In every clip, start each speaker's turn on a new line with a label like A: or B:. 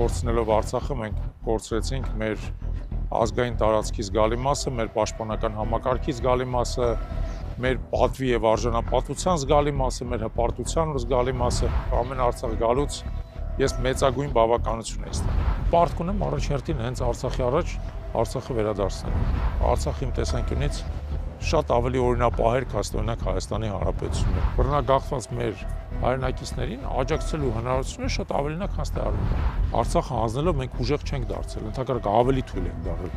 A: կորցնելով Արցախը մենք կորցրեցինք մեր ազգային տարածքի զգալի մասը, մեր պաշտպանական համակարգի զգալի մասը, մեր պատվի եւ արժանապատվության զգալի մասը, մեր հպարտության զգալի մասը։ Ամեն Արցախ գալուց ես մեծագույն բավականություն եմ ստանում։ Պարտք ունեմ առաջերտին հենց Արցախի առաջ Արցախը վերադարձնել։ Արցախի իմ տեսանկյունից շատ ավելի օրինապահ էր, քան օրինակ Հայաստանի Հանրապետությունը։ Բռնագաղթված մեր հայրենակիցներին աջակցելու հնարավորությունը շատ ավելին է, քան ստեղծել։ Արցախը հանձնելով մենք ուժեղ չենք դարձել, ընդհակառակը ավելի թույլ ենք դառել։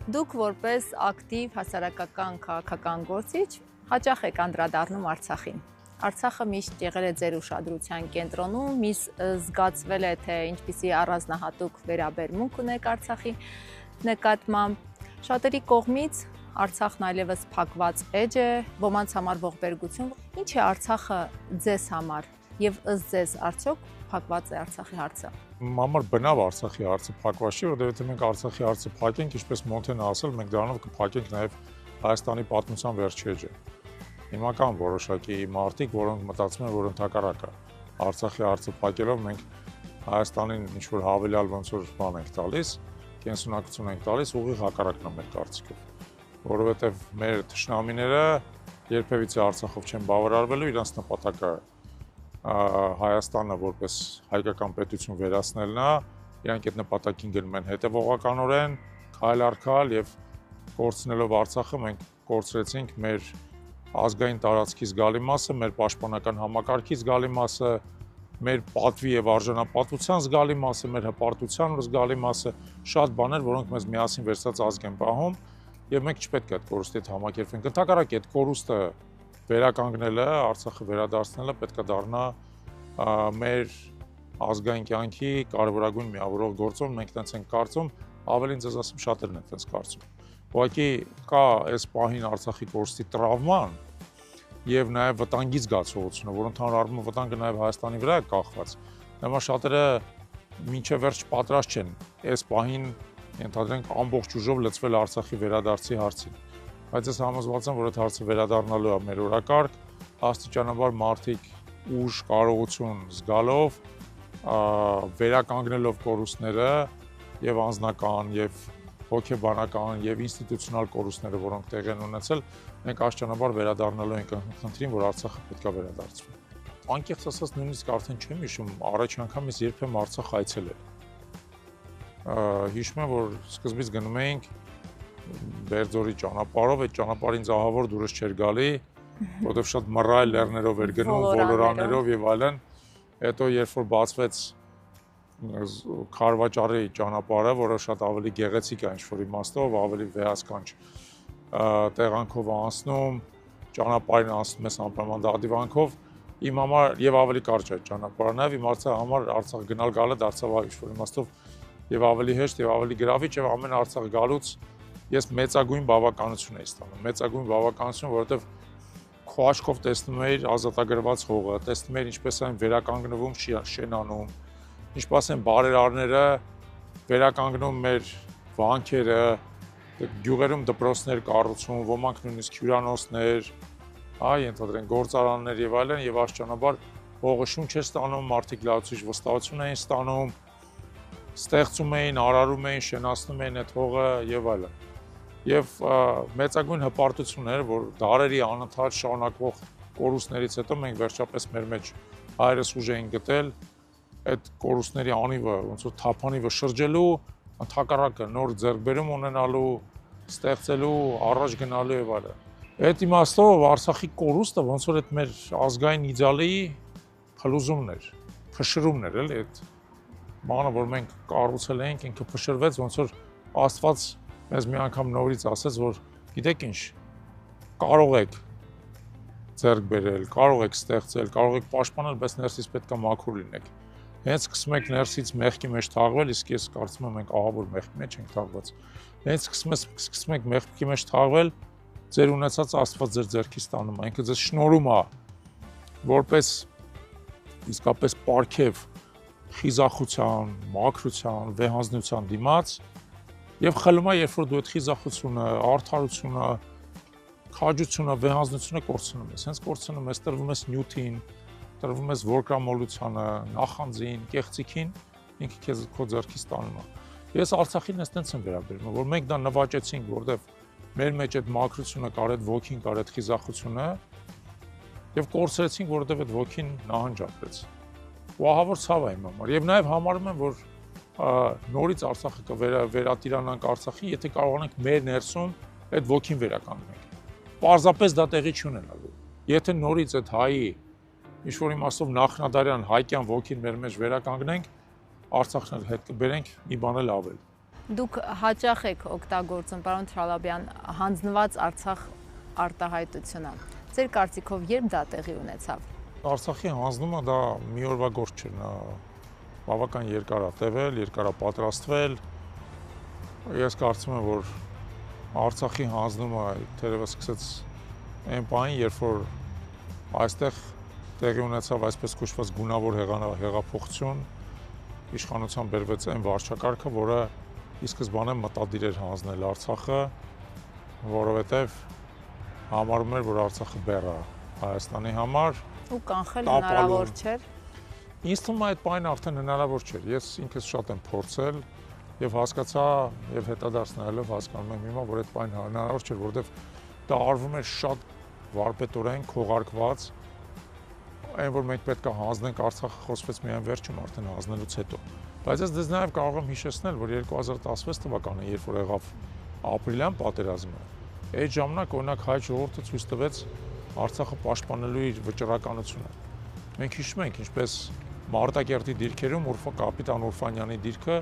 B: Դուք որպես ակտիվ հասարակական քաղաքական գործիչ հաճախ եք անդրադառնում Արցախին։ Արցախը միշտ եղել է ձեր ուշադրության կենտրոնում, միշտ զգացվել է, թե ինչպիսի առանձնահատուկ վերաբերմունք ունեք Արցախի նկատմամբ։ Շատերի կողմից Արցախն այլևս փակված էջ է, ոմանց համար ողբերգություն։ Ինչ է Արցախը ձեզ համար եւ ըստ ձեզ արդյոք փակված է Արցախի հարցը։
A: Համար բնավ Արցախի հարցը փակված չի, որովհետև եթե մենք Արցախի հարցը փակենք, ինչպես Մոնթեն ասել, մենք դրանով կփակենք նաև Հայաստանի պատմության վերջ էջը։ Հիմա կան որոշակի մարդիկ, որոնք մտածում են, որ ընդհակառակը Արցախի հարցը փակելով մենք Հայաստանին ինչ-որ հավելյալ ոնց որ բան ենք տալիս, կենսունակություն ենք տալիս, ուղիղ հակառակն է մեր կարծիքով։ Որովհետև մեր թշնամիները երբևիցե Արցախով չեն բավարարվելու, իրանց նպատակը Հայաստանը որպես հայկական պետություն վերացնելն է, իրանք այդ նպատակին գնում են հետևողականորեն, քայլ առ քայլ եւ կորցնելով Արցախը մենք կորցրեցինք մեր ազգային տարածքի զգալի մասը, մեր պաշտպանական համակարգի զգալի մասը, մեր պատվի եւ արժանապատվության զգալի մասը, մեր հպարտության զգալի մասը, շատ բաներ, որոնք մեզ միասին վերցած ազգ են պահում եւ մենք չպետք է այդ կորուստի հետ համակերպվենք։ Ընդհակառակը այդ կորուստը վերականգնելը, Արցախը վերադարձնելը պետք է դառնա մեր ազգային կյանքի կարևորագույն միավորող գործոն, մենք տենց ենք կարծում, ավելին ձեզ ասեմ շատերն են տենց կարծում։ Ուղղակի կա այս պահին Արցախի կորուստի տրավման եւ նաեւ վտանգի զգացողությունը, որ ընդհանուր առմամբ վտանգը նաեւ Հայաստանի վրա է կախված։ Նույնիսկ շատերը մինչեւ վերջ պատրաստ չեն այս պահին ենթադրենք ամբողջ ուժով լծվել Արցախի վերադարձի հարցին։ Բայց ես համոզված եմ, որ այդ հարցը վերադառնալու է մեր օրակարգ, աստիճանաբար մարդիկ ուժ, կարողություն զգալով, վերականգնելով կորուստները եւ անձնական, եւ հոգեբանական, եւ ինստիտուցիոնալ կորուստները, որոնք տեղի են ունեցել, մենք աստիճանաբար վերադառնալու ենք խնդրին, որ Արցախը պետք է վերադարձվի։ Անկեղծ ասած, նույնիսկ արդեն չեմ հիշում, առաջ անգամ ես երբեմն Արցախ այցելել։ Հիշում եմ, որ սկզբից գնում էինք Բերձորի ճանապարհով, այդ ճանապարհին զահավոր դուրս չէր գալի, որովհետև շատ մռայլ լեռներով էր գնում, ոլորաններով եւ այլն։ Հետո երբ որ բացվեց Քարվաճարի ճանապարհը, որը շատ ավելի գեղեցիկ է ինչ-որ իմաստով, ավելի վեհասկանչ տեղանքով անցնում, ճանապարհին անցնում ես անպայման դադիվանքով, իմ համար եւ ավելի կարճ է ճանապարհն է, իմ համար Արցախ գնալ գալը դարձավ ինչ-որ իմաստով եւ ավելի հեշտ եւ ավելի գրավիչ եւ ամեն Արցախ գալուց ես մեծագույն բավականություն եմ ստանում, մեծագույն բավականություն, որովհետև քո աչքով տեսնում էիր ազատագրված հողը, տեսնում էիր ինչպես են վերականգնվում շենանում, ինչպես են բարերարները վերականգնում մեր վանքերը, գյուղերում դպրոցներ կառուցում, ոմանք նույնիսկ հյուրանոցներ, ենթադրենք գործարաններ եւ այլն, եւ աստիճանաբար հողը շունչ է ստանում, մարդիկ լավացուցիչ վստահություն էին ստանում, ստեղծում էին, արարում էին, շենացնում էին այդ հողը եւ այլն։ Եվ մեծագույն հպարտություն էր, որ դարերի անընդհատ շարունակվող կորուստներից հետո մենք վերջապես մեր մեջ հայրս ուժ էին գտել այդ կորուստների անիվը, ոնց որ թափանիվը շրջելու, ընդհակառակը նոր ձեռքբերում ունենալու, ստեղծելու, առաջ գնալու եւ այլն։ Այդ իմաստով Արցախի կորուստը ոնց որ այդ մեր ազգային իդեալի փլուզումն էր, փշրումն էր, էլի այդ բանը, որ մենք կառուցել էինք, ինքը փշրվեց, ոնց որ Աստված մեզ մի անգամ նորից ասեց, որ գիտեք ինչ, կարող եք ձեռք բերել, կարող եք ստեղծել, կարող եք պաշտպանել, բայց ներսից պետք է մաքուր լինեք։ Հենց սկսում եք ներսից մեղքի մեջ թաղվել, իսկ ես կարծում եմ մենք ահավոր մեղքի մեջ ենք թաղված։ Հենց սկսում եք մեղքի մեջ թաղվել, ձեր ունեցած Աստված ձեր ձեռքից տանում է, ինքը ձեզ շնորհում է որպես իսկապես պարգև խիզախության, մաքրության, վեհանձնության դիմաց եւ խլում է, երբ որ դու այդ խիզախությունը, արդարությունը, քաջությունը, վեհանձնությունը կորցնում ես, հենց կորցնում ես, տրվում ես նյութին, տրվում ես որկրամոլությանը, նախանձին, կեղծիքին, ինքը քեզ քո ձեռքից տանում է։ Ես Արցախին այստենց եմ վերաբերվում, որ մենք դա նվաճեցինք, որովհետեւ մեր մեջ այդ մաքրությունը կար, այդ ոգին կար, այդ խիզախությունը եւ կորցրեցինք, որովհետեւ այդ ոգին նահանջացրեց։ Ու ահա որ ցավ է իմ համար։ Եվ նաեւ համարում եմ, որ նորից Արցախը կվերատիրանանք Արցախին, եթե կարողանանք մեր ներսում այդ ոգին վերականգնենք։ Պարզապես դա տեղի չունենալու։ Եթե նորից այդ հայի ինչ-որ իմաստով նախնադարյան հայկյան ոգին մեր մեջ վերականգնենք, Արցախն հետ կբերենք մի բան էլ ավել։
B: Դուք հաճախ եք օգտագործում, պարոն Թրալաբյան, հանձնված Արցախ արտահայտությունը։ Ձեր կարծիքով երբ դա տեղի ունեցավ։
A: Արցախի հանձնումը դա մի օրվա գործ չէր, նա բավական երկար է տևել, երկար է պատրաստվել։ Ես կարծում եմ, որ Արցախի հանձնումը թերևս սկսեց այն պահին, երբ որ այստեղ տեղի ունեցավ այսպես կոչված գունավոր հեղափոխություն, իշխանության բերվեց այն վարչակարգը, որը ի սկզբանե մտադիր էր հանձնել Արցախը, որովհետև համարում էր, որ Արցախը բեռ է Հայաստանի համար
B: ու կանխել հնարավոր չէր։
A: Ինձ թվում է այդ պահին արդեն հնարավոր չէր։ Ես ինքս շատ եմ փորձել եւ հասկացա եւ հետադարձ նայելով հասկանում եմ հիմա, որ այդ պահին հնարավոր չէր, որովհետև դա արվում էր շատ վարպետորեն, քողարկված, այն որ մենք պետք է հանձնենք Արցախը խոսվեց միայն վերջում արդեն հանձնելուց հետո։ Բայց ես դες նաև կարող եմ հիշեցնել, որ 2016 թվականին, երբ որ եղավ ապրիլյան պատերազմը, այդ ժամանակ օրինակ հայ ժողովուրդը ցույց տվեց Արցախը պաշտպանելու իր վճռականությունը։ Մենք հիշում ենք, ինչպես Մարտակերտի դիրքերում կապիտան Ուրֆանյանի դիրքը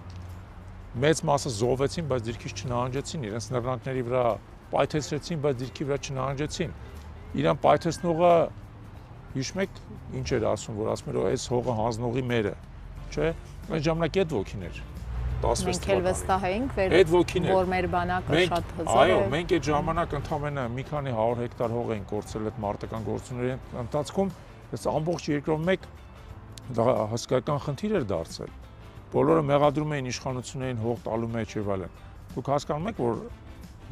A: մեծ մասը զոհվեցին, բայց դիրքից չնահանջեցին, իրենց նռնակների վրա պայթեցրեցին, բայց դիրքի վրա չնահանջեցին։ Իրան պայթեցնողը հիշում եք ինչ էր ասում, որ ասում էր այս հողը հանձնողի մերը, չէ՞։ Այդ ժամանակ այդ ոգին էր 16
B: Մենք էլ վստահ էինք, որ մեր բանակը շատ հզոր է։
A: Այո, մենք այդ ժամանակ ընդամենը մի քանի 100 հեկտար հող էինք կորցրել այդ մարտական գործունեների ընթացքում, այս ամբողջ երկրով մեկ դա հսկայական խնդիր էր դարձել։ Բոլորը մեղադրում էին իշխանություններին հող տալու մեջ եւ այլն։ Դուք հասկանում եք, որ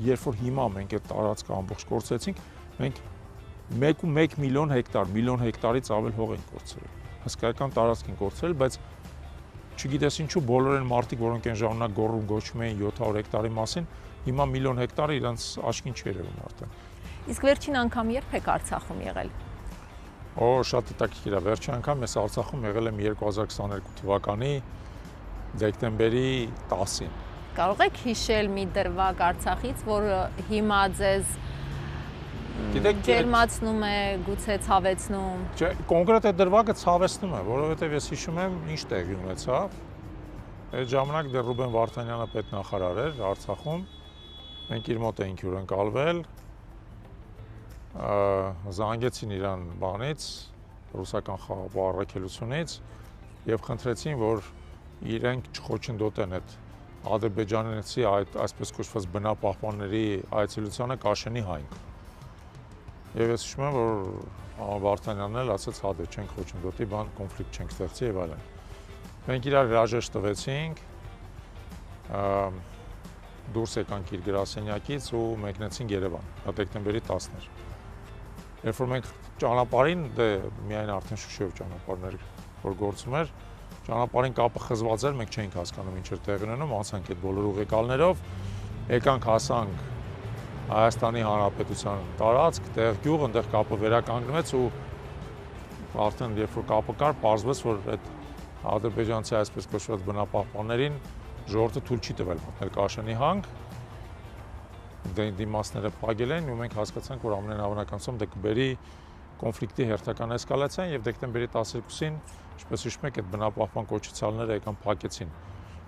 A: երբ որ հիմա մենք այդ տարածքը ամբողջ կորցրեցինք, մենք 1.1 միլիոն հեկտարից ավել հող ենք կորցրել։ Հսկայական տարածք ենք կորցրել, բայց չգիտես ինչու բոլոր այն մարդիկ, որոնք այն ժամանակ գոռում գոչում էին 700 հեկտարի մասին, հիմա միլիոն հեկտարը իրանց աչքին չի երևում արդեն։
B: Իսկ վերջին անգամ երբ եք Արցախում եղել։
A: Օ, շատ հետաքրքիր է, վերջին անգամ ես Արցախում եղել եմ 2022 թվականի դեկտեմբերի 10-ին։
B: Կարող եք հիշել մի դրվագ Արցախից, որ հիմա ձեզ ջերմացնում է, գուցե ցավեցնում։
A: Չէ, կոնկրետ այդ դրվագը ցավեցնում է, որովհետև ես հիշում եմ ինչ տեղի ունեցավ։ Այդ ժամանակ դեռ Ռուբեն Վարդանյանը պետնախարար էր Արցախում։ Մենք իր մոտ էինք հյուրընկալվել։ Զանգեցին իրան բանից, ռուսական խաղապահ առաքելությունից եւ խնդրեցին, որ իրենք չխոչընդոտեն այդ ադրբեջանցի այդ այսպես կոչված բնապահպանների այցելությանը Կաշենի հայնք։ Եվ ես հիշում եմ, որ Վարդանյանն էլ ասաց, հա դե չենք խոչընդոտի, բան կոնֆլիկտ չենք ստեղծի եւ այլն։ Մենք իրար հրաժեշտ տվեցինք, դուրս եկանք իր գրասենյակից ու մեկնեցինք Երևան, դա դեկտեմբերի 10-ն էր։ Երբ որ մենք ճանապարհին, դե միայն արդեն Շուշիով ճանապարհներ որ գործում էր, ճանապարհին կապը խզված էր, մենք չէինք հասկանում ինչ էր տեղի ունենում, անցանք այդ բոլոր ուղեկալներով, եկանք հասանք Հայաստանի Հանրապետության տարածք, տեղ գյուղ, այնտեղ կապը վերականգնվեց ու արդեն երբ որ կապը կար, պարզվեց, որ այդ ադրբեջանցի այսպես կոչված բնապահպաններին ժողովուրդը թույլ չի տվել մտնել Կաշենի հանք, դիմացները փակել են ու մենք հասկացանք, որ ամենահավանականությամբ դա կբերի կոնֆլիկտի հերթական էսկալացիան եւ դեկտեմբերի 12-ին, ինչպես հիշում եք, այդ բնապահպան կոչեցյալները եկան փակեցին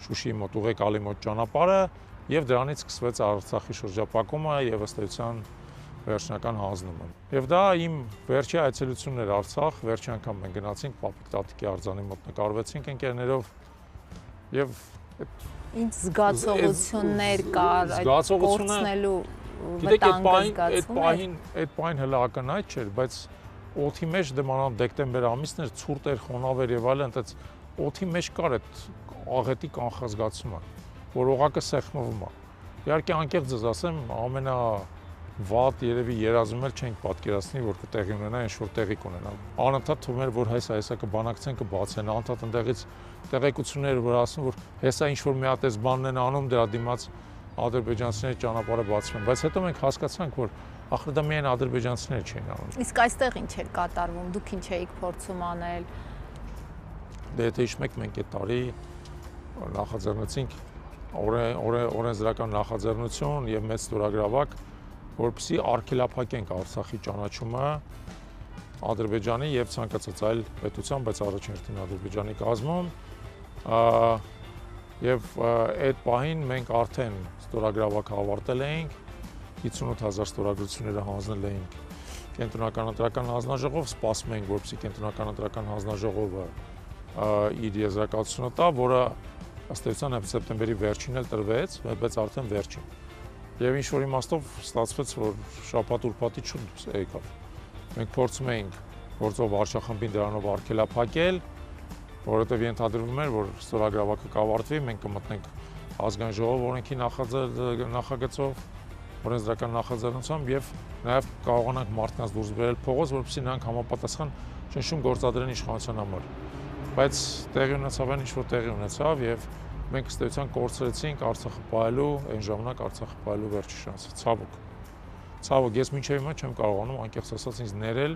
A: Շուշիի մոտ ուղեկալի մոտ ճանապարհը եւ դրանից սկսվեց Արցախի շրջապակումը եւ ըստ էության վերջնական հանձնումը։ Եվ դա իմ վերջի այցելությունն էր Արցախ, վերջի անգամ մենք գնացինք Պապիկ տատիկի արձանի մոտ նկարվեցինք ընկերներով եւ
B: ինչ զգացողություններ կար այդ կորցնելու վտանգը զգացվում էր։
A: Այդ պահին հələ ակնհայտ չէր, բայց օդի մեջ դեմանալ դեկտեմբեր ամիսն էր, ցուրտ էր, խոնավ էր եւ այլն, այդպես օդի մեջ կար այդ աղետի կանխազգացումը, որ օղակը սեղմվում է։ Իհարկե անկեղծ ես ասեմ, ամենավատ երևի երազում էլ չենք պատկերացնի, որ կտեղի ունենա, ինչ որ տեղի կունենա։ Անընդհատ թվում էր, որ հեսա կբանակցեն, կբացեն, անընդհատ ընդեղից տեղեկություններ որ ասում, որ հեսա ինչ որ մի հատ էս բանն են անում, դրա դիմաց ադրբեջանցիների ճանապարհը բացվում, բայց հետո մենք հասկացանք, որ ախր դա միայն ադրբեջանցիները չէին անում։
B: Իսկ այստեղ ինչ էր կատարվում, դուք ինչ էիք փորձում անել։
A: Դե եթե հիշում եք, մենք այդ տարի նախաձեռնեցինք օրենսդրական նախաձեռնություն եւ մեծ ստորագրավակ, որպեսզի արգելափակենք Արցախի ճանաչումը Ադրբեջանի եւ ցանկացած այլ պետության, բայց առաջնորդին Ադրբեջանի կազմում, եւ այդ պահին մենք արդեն ստորագրավակը ավարտել էինք, 58000 ստորագրությունները հանձնել էինք կենտրոնական հանձնաժողով, սպասում էինք, որպեսզի կենտրոնական հանձնաժողովը իր եզրակացությունը տա, որը ըստ էության սեպտեմբերի վերջին էլ տրվեց, բայց արդեն վերջին։ Եվ ինչ որ իմաստով ստացվեց, որ շաբաթ-ուրբաթի շուտ եկավ։ Մենք փորձում էինք գործող վարչախմբին դրանով արգելափակել, որովհետև ենթադրվում էր, որ ստորագրավակը կավարտվի, մենք կմտնենք ազգային ժողով օրենքի նախագծով, օրենսդրական նախաձեռնությամբ եւ նաեւ կարողանանք մարդկանց դուրս բերել փողոց, որպեսզի նրանք համապատասխան ճնշում գործադրեն իշխանության համար։ Բայց տեղի ունեցավ այն ինչ որ տեղի ունեցավ եւ մենք ըստ էության կորցրեցինք Արցախը պահելու, այն ժամանակ Արցախը պահելու վերջի շանսը։ Ցավոք, ես մինչև հիմա չեմ կարողանում անկեղծ ասած ինձ ներել,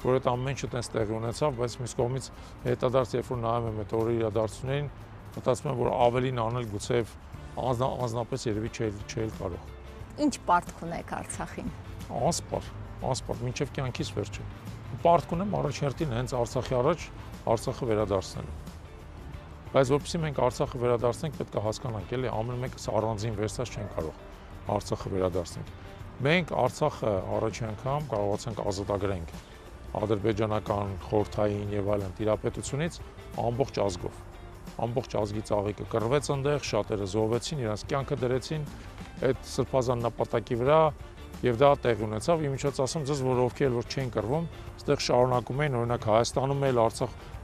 A: որ այդ ամեն ինչը տես տեղի ունեցավ, բայց մյուս կողմից հետադարձ երբ որ նայում եմ այդ օրերի իրադարձություններին, մտածում եմ, որ ավելին անել գուցեև անձնապես երևի չէի կարող։
B: Ինչ պարտք ունեք Արցախին։
A: Անսպար, մինչև կյանքիս վերջը։ Պարտք ունեմ առաջերտին հենց Արցախի առաջ Արցախը վերադարձնելու։ Բայց որպեսզի մենք Արցախը վերադարձնենք, պետք է հասկանանք, էլի ամեն մեկս առանձին վերցած չեն կարող Արցախը վերադարձնել։ Մենք Արցախը առաջի անգամ կարողացանք ազատագրենք ադրբեջանական, խորհրդային եւ այլն տիրապետությունից ամբողջ ազգով։ Ամբողջ ազգի ծաղիկը կռվեց այնտեղ, շատերը զոհվեցին, իրենց կյանքը դրեցին այդ սրբազան նպատակի վրա եւ դա տեղի ունեցավ։ Իմիջիայլոց ասեմ ձեզ, որ ովքեր որ չեն կռվում, այստեղ շարունակում էին, օրինակ Հայաստանում էլ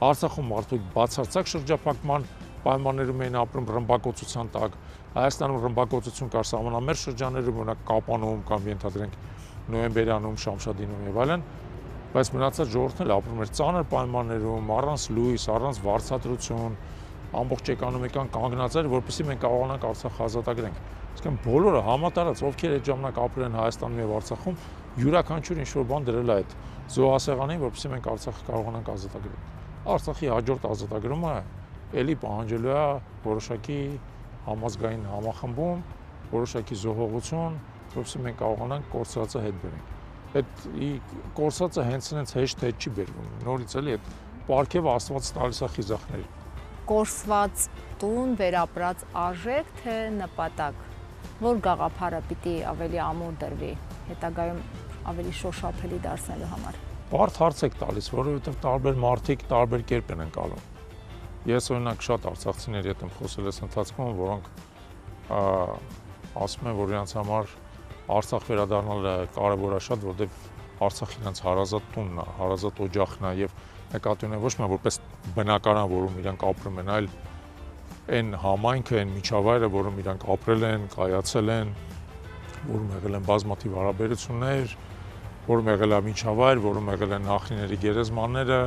A: Արցախում մարդիկ բացարձակ շրջափակման պայմաններում էին ապրում ռմբակոծության տակ։ Հայաստանում ռմբակոծություն կար սահմանամերձ շրջաններում, օրինակ Կապանում կամ ենթադրենք Նոյեմբերյանում, Շամշադինում եւ այլն, բայց մնացած ժողովուրդն էլ ապրում էր ծանր պայմաններում, առանց լույս, առանց վարձատրություն, ամբողջ էկոնոմիկան կանգնած էր, որպեսզի մենք կարողանանք Արցախը ազատագրենք։ Իսկն բոլորը համատարած, ովքեր այդ ժամանակ ապրել են Հայաստանում եւ Արցախում, յուրաքանչյուր ինչ որ բան դրել է այդ զոհասեղանին, որպեսզի մենք Արցախը կարողանանք ազատագրել։ Արցախի հաջորդ ազատագրումը ելի պահանջելու է որոշակի համազգային համախմբում, որոշակի զոհողություն, որպեսզի մենք կարողանանք կորցրածը հետ բերենք։ Այդ կորցածը հենց հեշտ չի բերվում։ Նորից էլի այդ պարգևը Աստված տալիս է խիզախների։
B: Կորսված տուն, վերապրած արժեք, թե նպատակ։ Որ գաղափարը պիտի ավելի ամուր դրվի, հետագայում ավելի շոշափելի դարձնելու համար։
A: Բարդ հարց եք տալիս, որովհետև տարբեր մարդիկ տարբեր կերպ են անցալում։ Ես օրինակ շատ արցախցիների հետ եմ խոսել այս ընթացքում, որոնք ասում են, որ իրենց համար Արցախ վերադառնալը կարևոր է շատ, որովհետև Արցախը իրենց հարազատ տունն է, հարազատ օջախն է եւ նկատի ունեն ոչ միայն որպես բնակարան, որում իրենք ապրում են, այլ այն համայնքը, այն միջավայրը, որում իրենք ապրել են, կայացել են, որում եղել են բազմաթիվ հարաբերություններ, որում եղել է միջավայր, որում եղել են նախնիների գերեզմանները,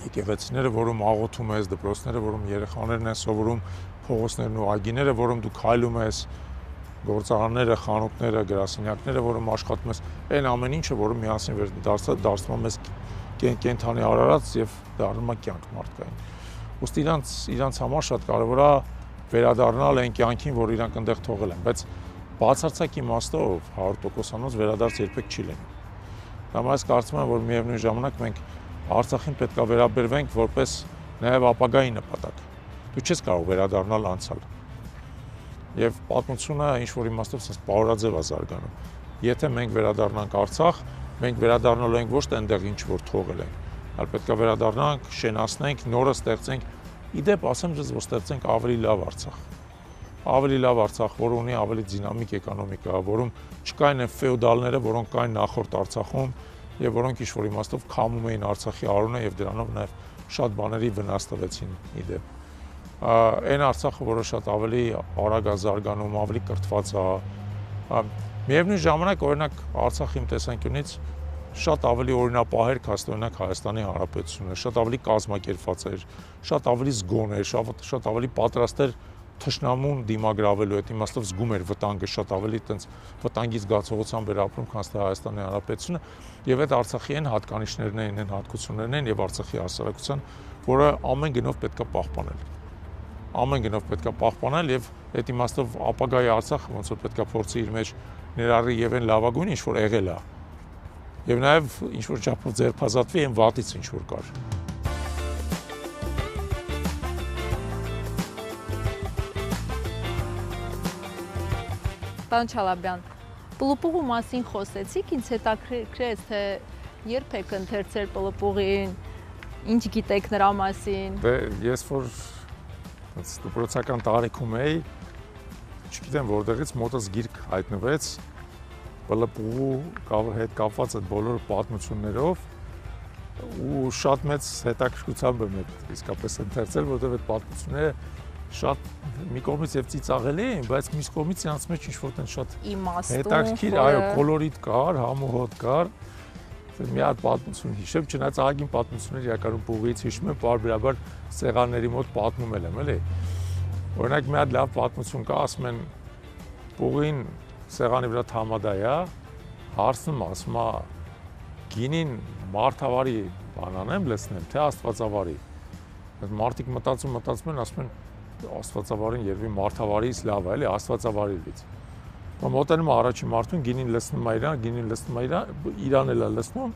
A: եկեղեցիները, որում աղոթում ես, դպրոցները, որում երեխաներն են սովորում, փողոցներն ու այգիները, որում դու քայլում ես, գործարանները, խանութները, գրասենյակները, որում աշխատում ես, այն ամեն ինչը, որը միասին դարձնում ես կենթանի արարած եւ դառնում է կյանք մարդկային։ Ուստի իրանց համար շատ կարևոր է վերադառնալ այն կյանքին, որ իրանք այնտեղ թողել են, բայց բացարձակ իմաստով 100%-անոց վերադարձ երբեք չի լինի։ Համայնք կարծում եմ, որ միևնույն ժամանակ մենք Արցախին պետք է վերաբերվենք որպես նաեւ ապագայի նպատակ։ Դու չես կարող վերադառնալ անցյալ։ Եվ պատմությունը ինչ որ իմաստով ասած պարորաձև է զարգանում։ Եթե մենք վերադառնանք Արցախ, մենք վերադառնալու ենք ոչ թե այնտեղ ինչ որ թողել ենք, այլ պետք է վերադառնանք, շենացնենք, նորը ստեղծենք։ Իդեպ ասեմ ձեզ, որ ստեղծենք ավելի լավ Արցախ։ ավելի լավ Արցախ, որ ունի ավելի դինամիկ էկոնոմիկա, որում չկային այն ֆեոդալները, որոնք կային նախորդ Արցախում եւ որոնք ինչ-որ իմաստով քամում էին Արցախի արունը եւ դրանով նաեւ շատ բաների վնաս տվեցին իդեպ։ Այն Արցախը, որը շատ ավելի արագ է զարգանում, ավելի կրթված է, միևնույն ժամանակ օրինակ Արցախի տեսանկյունից շատ ավելի օրինապահ էր, քան օրինակ Հայաստանի Հանրապետությունը, շատ ավելի կազմակերպված էր, շատ ավելի զգոն էր, շատ ավելի պատրաստ էր թշնամուն դիմագրավելու, այդ իմաստով զգում էր վտանգը, շատ ավելի այտենց վտանգի զգացողությամբ էր ապրում, քան Հայաստանի Հանրապետությունը, եւ այդ Արցախի այն հատկանիշներն են, այն հատկություններն են եւ Արցախի հասարակության, որը ամեն գնով պետք է պահպանել։ Ամեն գնով պետք է պահպանել եւ այդ իմաստով ապագայի Արցախը ոնց որ պետք է փորձի իր մեջ ներառի եւ այն լավագույնը, ինչ որ եղել է։ Եվ նաեւ ինչ որ չափով ձերբազատվի այն վատից, ինչ որ կար։
B: Պարոն Չալաբյան, Պլուպուղու մասին խոսեցիք, ինձ հետաքրքրեց, թե երբ եք ընթերցել Պլուպուղին, ինչ գիտեք նրա մասին։
A: Դե ես որ դպրոցական տարիքում էի, չգիտեմ որտեղից մոտս գիրք հայտնվեց Պլուպուղու հետ կապված այդ բոլոր պատմություններով ու շատ մեծ հետաքրքրությամբ եմ իսկապես ընթերցել, որովհետև այդ պատմությունները շատ մի կողմից եւ ծիծաղելի էին, բայց մյուս կողմից իրանց մեջ ինչ-որ տեն շատ հետաքրքիր, այո, կոլորիտ կար, համոհոտ կար։ Մի հատ պատմություն հիշեմ, չնայած ահագին պատմություններ իրականում Պուղից հիշում եմ, պարբերաբար սեղանների մոտ պատմել եմ, էլի։ Օրինակ մի հատ լավ պատմություն կա, ասում են Պուղին սեղանի վրա համադայ է, հարցնում ասում է գինին մարդավարի բան անեմ լցնեմ, թե աստվածավարի։ Մարդիկ մտածում են, ասում են աստվածավարին երևի մարդավարից լավ է, էլի, աստվածավարից։ Մոտենում է առաջին մարդուն, գինին լցնում է իրան էլ է լցնում,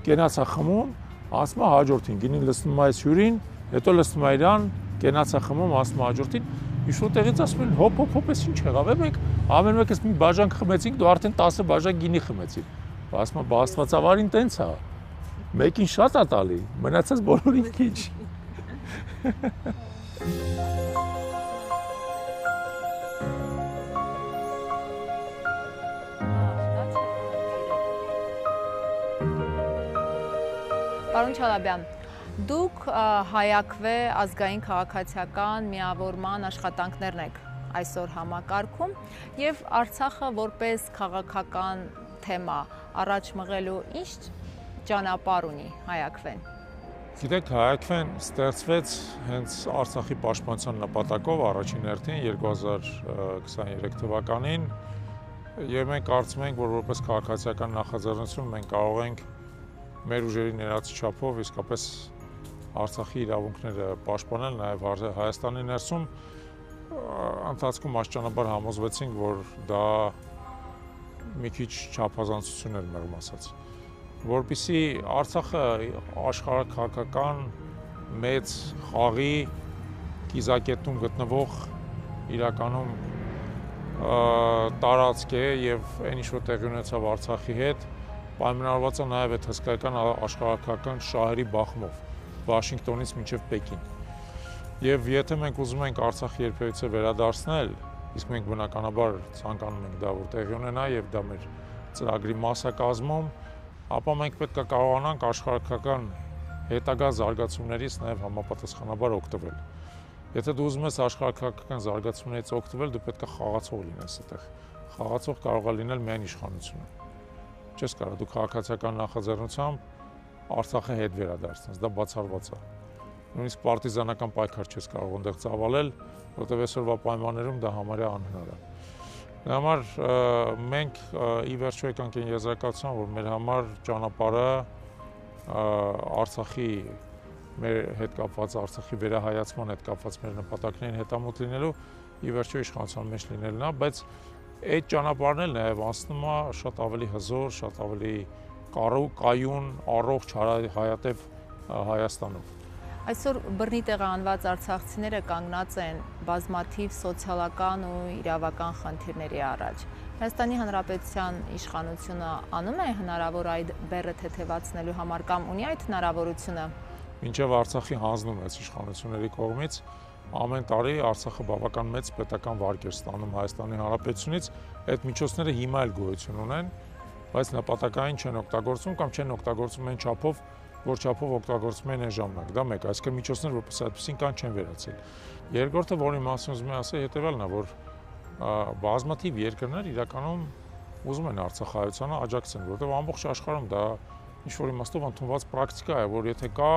A: կենաց է խմում, ասում է հաջորդին, գինին լցնում է այս հյուրին, հետո լցնում է իրան, կենաց է խմում, ասում է հաջորդին, ինչ-որ տեղից ասում են, հոп, էս ինչ եղավ, մենք ամեն մեկս մի բաժան խմեցինք, դու արդեն 10 բաժան գինի խմեցիր։ Ասում է, բա աստվածավարին տենց է։ Մեկին շատ է տալի, մնացած բոլորին քիչ։
B: Պարոն Չալաբյան, դուք հայաքվե ազգային քաղաքացիական միավորման աշխատանքներն եք այսօր համակարգում եւ Արցախը որպես քաղաքական թեմա առաջ մղելու ինչ ճանապարհ ունի հայաքվեն։
A: Գիտեք, հայաքվեն ստեղծվեց հենց Արցախի պաշտպանության նպատակով առաջին հերթին 2023 թվականին եւ մենք կարծում ենք, որ որպես քաղաքացիական նախաձեռնություն մենք կարող ենք մեր ուժերի ներած չափով իսկապես Արցախի իրավունքները պաշտպանել, նաև Հայաստանի ներսում ընթացքում աստիճանաբար համոզվեցինք, որ դա մի քիչ չափազանցություն էր մեղմ ասած, որպեսզի Արցախը աշխարհաքաղաքական մեծ խաղի կիզակետում գտնվող իրականում տարածք է եւ այն ինչ որ տեղի ունեցավ Արցախի հետ պայմանավորված է նաև այդ հսկայական աշխարհաքաղաքական շահերի բախումով Վաշինգտոնից մինչև Պեկին։ Եվ եթե մենք ուզում ենք Արցախը երբևիցե վերադարձնել, իսկ մենք բնականաբար ցանկանում ենք դա որ տեղի ունենա եւ դա մեր ծրագրի մաս է կազմում, ապա մենք պետք է կարողանանք աշխարհաքաղաքական հետագա զարգացումներից նաև համապատասխանաբար օգտվել։ Եթե դու ուզում ես աշխարհաքաղաքական զարգացումներից օգտվել, դու պետք է խաղացող լինես այդտեղ։ Խաղացող կարող է լինել միայն իշխանությունը։ Չես կարող դու քաղաքացիական նախաձեռնությամբ Արցախը հետ վերադարձնես, դա բացառված է։ Նույնիսկ պարտիզանական պայքար չես կարող այնտեղ ծավալել, որովհետև այսօրվա պայմաններում դա համարյա անհնար է։ Դրա համար մենք ի վերջո եկանք այն եզրակացության, որ մեր համար ճանապարհը Արցախի մեր հետ կապված Արցախի վերահայացման հետ կապված մեր նպատակներին հետամուտ լինելու ի վերջո իշխանության մեջ լինելն է, բայց այդ ճանապարհն էլ նաև անցնում է շատ ավելի հզոր, շատ ավելի կայուն, առողջ հայատև Հայաստանով։
B: Այսօր բռնի տեղահանված արցախցիները կանգնած են բազմաթիվ սոցիալական ու իրավական խնդիրների առաջ։ Հայաստանի Հանրապետության իշխանությունը անում է հնարավոր այդ բեռը թեթևացնելու համար կամ ունի այդ հնարավորությունը։
A: Մինչև Արցախի հանձնում այս իշխանությունների կողմից ամեն տարի Արցախը բավական մեծ պետական վարկ էր ստանում Հայաստանի Հանրապետությունից, այդ միջոցները հիմա էլ գոյություն ունեն, բայց նպատակային չեն օգտագործում կամ չեն օգտագործում այն չափով, որ չափով օգտագործում են այն ժամանակ։ Դա մեկ, այսինքն միջոցները որպես այդպեսին կան չեն վերացել։ Երկրորդը, որի մասին ուզում եմ ասել, հետևյալն է, որ բազմաթիվ երկրներ իրականում ուզում են արցախայությանը աջակցեն, որովհետև ամբողջ աշխարհում դա ինչ-որ իմաստով ընդունված պրակտիկա է, որ եթե կա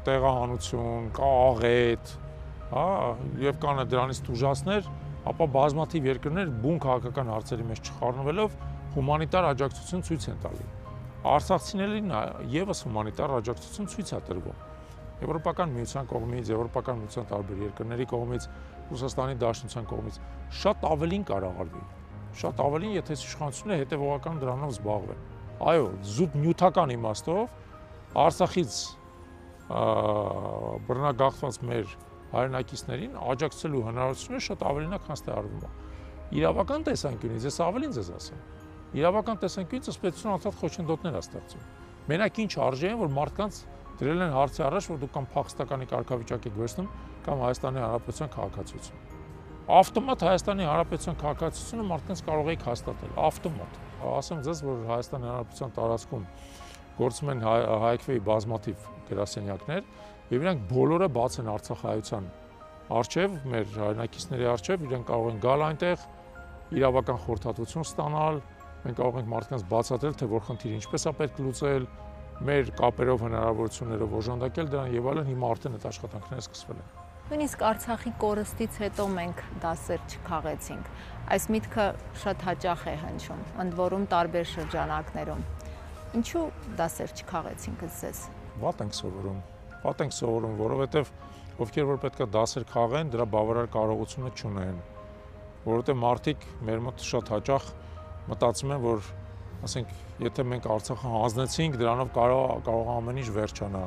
A: տեղահանություն, կա աղետ, հա, եւ կան դրանից տուժածներ, ապա բազմաթիվ երկրներ բուն քաղաքական հարցերի մեջ չխառնվելով հումանիտար աջակցություն ցույց են տալի։ Արցախցիներին եւս հումանիտար աջակցություն ցույց է տրվում։ Եվրոպական միության կողմից, Եվրոպական միության տարբեր երկրների կողմից, Ռուսաստանի Դաշնության կողմից շատ ավելին կարող արվի։ Շատ ավելին, եթե իշխանությունը հետևողական դրանով զբաղվեն։ Այո, զուտ նյութական իմաստով Արցախից բռնագաղթված մեր հայրենակիցներին աջակցելու հնարավորությունը շատ ավելին է, քան թե արվում է։ Իրավական տեսանկյունից ես ավելին ձեզ ասեմ։ Իրավական տեսանկյունից ըսպետությունը անդադ խոչընդոտներ է ստեղծում։ Մենակ ինչ արժե են, որ մարդկանց դրել են հարցի առաջ, որ դուք կամ փախստականի կարգավիճակ եք վերցնում, կամ Հայաստանի Հանրապետության քաղաքացիություն։ Ավտոմատ Հայաստանի Հանրապետության քաղաքացիությունը մարդկանց կարող եք հաստատել, ավտոմատ։ Ասեմ ձեզ, որ Հայաստանի Հանրապետության տարածքում գործում են հայկվեի բազմաթիվ գրասենյակներ, եւ իրանք բոլորը բաց են արցախայության արչեւ, մեր հայրենակիցների արչեւ, իրենք կարող են գալ այնտեղ, իրավական խորհրդատվություն ստանալ, մենք կարող ենք մարդկանց բացատրել, թե որ խնդիրը ինչպես է պետք լուծել, մեր կապերով հնարավորություններով օժանդակել դրան եւ այլն, հիմա արդեն այդ աշխատանքները սկսվել են։
B: Նույնիսկ Արցախի կորստից հետո մենք դասեր չքաղեցինք։ Այս միտքը շատ հաճախ է հնչում, ընդ որում տարբեր շրջանակներում։ Ինչու դասեր չքաղեցինք ձեզ։
A: Վատ ենք սովորում, որովհետև ովքեր որ պետքա դասեր քաղեն, դրա բավարար կարողությունը չունեն, որովհետև մարդիկ մեր մոտ շատ հաճախ մտածում են, որ ասենք, եթե մենք Արցախը հանձնեցինք, դրանով կարող ամեն ինչ վերջանա։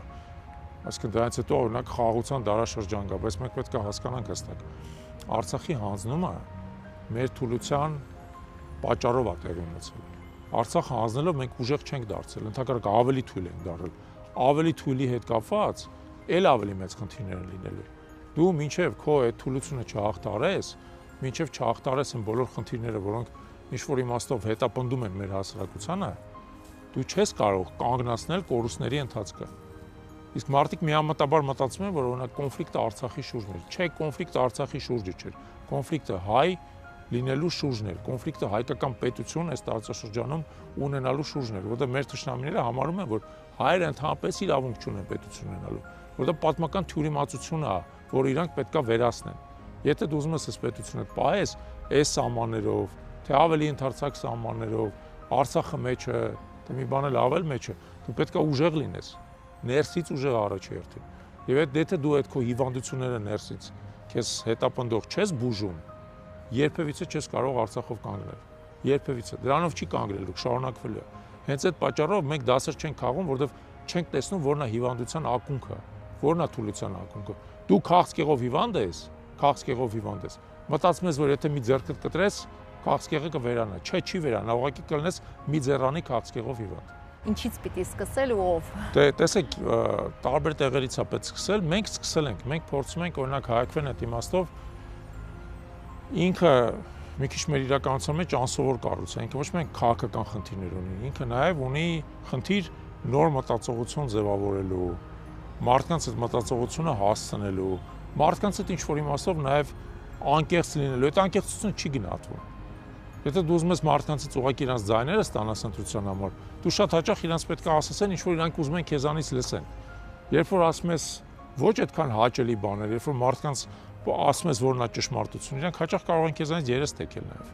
A: Այսինքն դրանից հետո օրինակ խաղաղության դարաշրջան գա, բայց մենք պետք է հասկանանք հստակ։ Արցախի հանձնումը մեր թուլության պատճառով է տեղի ունեցել։ Արցախը հանձնելով մենք ուժեղ չենք դարձել, ընդհակառակը ավելի թույլ ենք դառել։ Ավելի թույլի հետ կապված էլ ավելի մեծ խնդիրներ են լինելու։ Դու մինչև քո այդ թուլությունը չհաղթարես, մինչև չհաղթարես են բոլոր խնդիրները, որոնք ինչ-որ իմաստով հետապնդում են մեր հասարակությանը, դու չես կարող կանգնացնել կորուստների ընթացքը։ Իսկ մարդիկ միամտաբար մտածում են, որ օրինակ կոնֆլիկտը Արցախի շուրջն էր։ Չէ, կոնֆլիկտը Արցախի շուրջը չէր։ Կոնֆլիկտը հայ լինելու շուրջն էր։ Կոնֆլիկտը հայկական պետություն այս տարածաշրջանում ունենալու շուրջն էր, որտեղ մեր թշնամիները համարում են, որ հայերը ընդհանրապես իրավունք չունեն պետություն ունենալու, որտեղ պատմական թյուրիմացություն է, որ իրանք պետքա վերացնեն։ Եթե դու ուզում ես այս պետությունը պահես այս սահմաններով, թե ավելի ընդարձակ սահմաններով, Արցախը մեջը, թե մի բան էլ ավել մեջը, դու պետքա ուժեղ լինես, ներսից ուժեղ առաջի հերթին։ Եվ եթե դու այդ քո հիվանդությունները ներսից քեզ հետապնդող չես բուժում, երբևիցե չես կարող Արցախով կանգնել։ Երբևիցե։ Դրանով չի կանգնելու, շարունակվելու է։ Հենց այդ պատճառով մենք դասեր չենք քաղում, որովհետև չենք տեսնում, որն է հիվանդության ակունքը, որն է թուլության ակունքը։ Դու քաղցկեղով հիվանդ ես, մտածում ես, որ եթե մի ձեռքդ կտրես, քաղցկեղը կվերանա։ Չէ, չի վերանա, ուղղակի կլինես մի ձեռանի քաղցկեղով հիվանդ։
B: Ինչից պիտի սկսել ու ով։
A: Տեսեք, տարբեր տեղերից է պետք սկսել, մենք սկսել ենք, մենք փորձում ենք օրինակ հայկվեն այդ իմաստով ինքը մի քիչ մեր իրականության մեջ անսովոր կառույց է, ինքը ոչ միայն քաղաքական խնդիրներ ունի, ինքը նաև ունի խնդիր նոր մտածողություն ձևավորելու, մարդկանց այդ մտածողությունը հասցնելու, մարդկանց այդ ինչ-որ իմաստով նաև անկեղծ լինելու, այդ անկեղծությունը չի գնահատվում։ Եթե դու ուզում ես մարդկանցից ուղղակի իրանց ձայները ստանաս ընտրության համար, դու շատ հաճախ իրանց պետք է ասեն, ինչ որ իրանք ուզում են քեզանից լսեն։ Երբ որ ասում ես ոչ այդքան հաճելի բաներ, երբ որ մարդկանց ասում ես, որն է ճշմարտություն, իրանք հաճախ կարող են քեզանից երես թեքել նաև։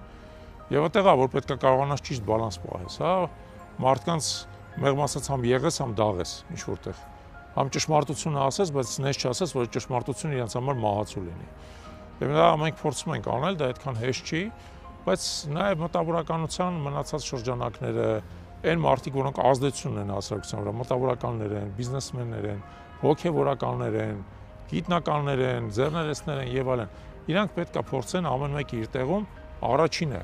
A: Եվ այդտեղ է, որ պետք է կարողանաս ճիշտ բալանս պահես, հա, մարդկանց մեղմ ասած համ եղես, համ դաղես ինչ որտեղ։ Համ ճշմարտությունը ասես, բայց նես չասես, որ ճշմարտությունը իրանց համար մահացու լինի։ Եվ դա մենք փորձում ենք անել, դա այդքան հեշտ չի, բայց նաև մտավորականության մնացած շրջանակները, այն մարդիկ, որոնք ազդեցություն ունեն հասարակության վրա, մտավորականներ են, բիզնեսմեններ են, հոգևորականներ են, գիտնականներ են, ձեռներեցներ են եւ այլն։ Իրանք պետք է փորձեն ամեն մեկը իր տեղում առաջինը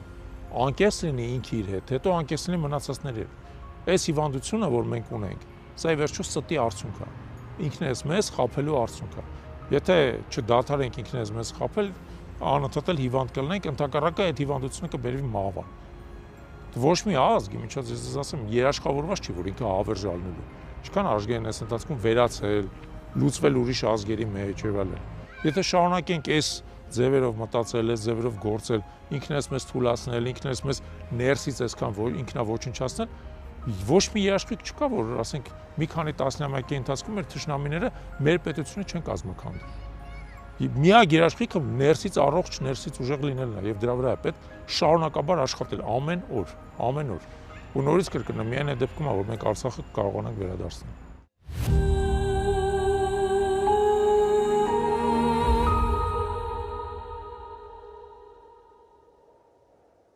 A: անկեղծ լինի ինքը իր հետ, հետո անկեղծ լինի մնացածների հետ։ Այս հիվանդությունը, որ մենք ունենք, սա ի վերջո ստի արդյունք է։ Ինքներս մեզ խաբելու արդյունք է։ Եթե չդադարենք ինքներս մեզ խաբել, անընդհատ էլ հիվանդ կլինենք, ընդհակառակը այդ հիվանդությունը կբերվի մահվան։ Ոչ մի ազգ, ինչոց ես ասեմ, երաշխավորված չի, որ ինքը հավերժ ալնելու։ Ինչքան ազգերն այս ընթացքում վերացել, լուծվել ուրիշ ազգերի մեջ եւ այլն։ Եթե շարունակենք այս ձևերով մտածել, այս ձևերով գործել, ինքներս մեզ թուլացնել, ինքներս մեզ ներսից այսքան ինքնաոչնչացնել, ոչ մի երաշխիք չկա, որ ասենք մի քանի տասնամյակի ընթացքում մեր թշնամիները մեր պետությունը չեն կազմաքանդել։ Միակ երաշխիքը ներսից առողջ, ներսից ուժեղ լինելն է եւ դրա վրա է պետք շարունակաբար աշխատել ամեն օր։ Ու նորից կրկնեմ, միայն այդ դեպքում է, որ մենք Արցախը կարողանանք վերադարձնել։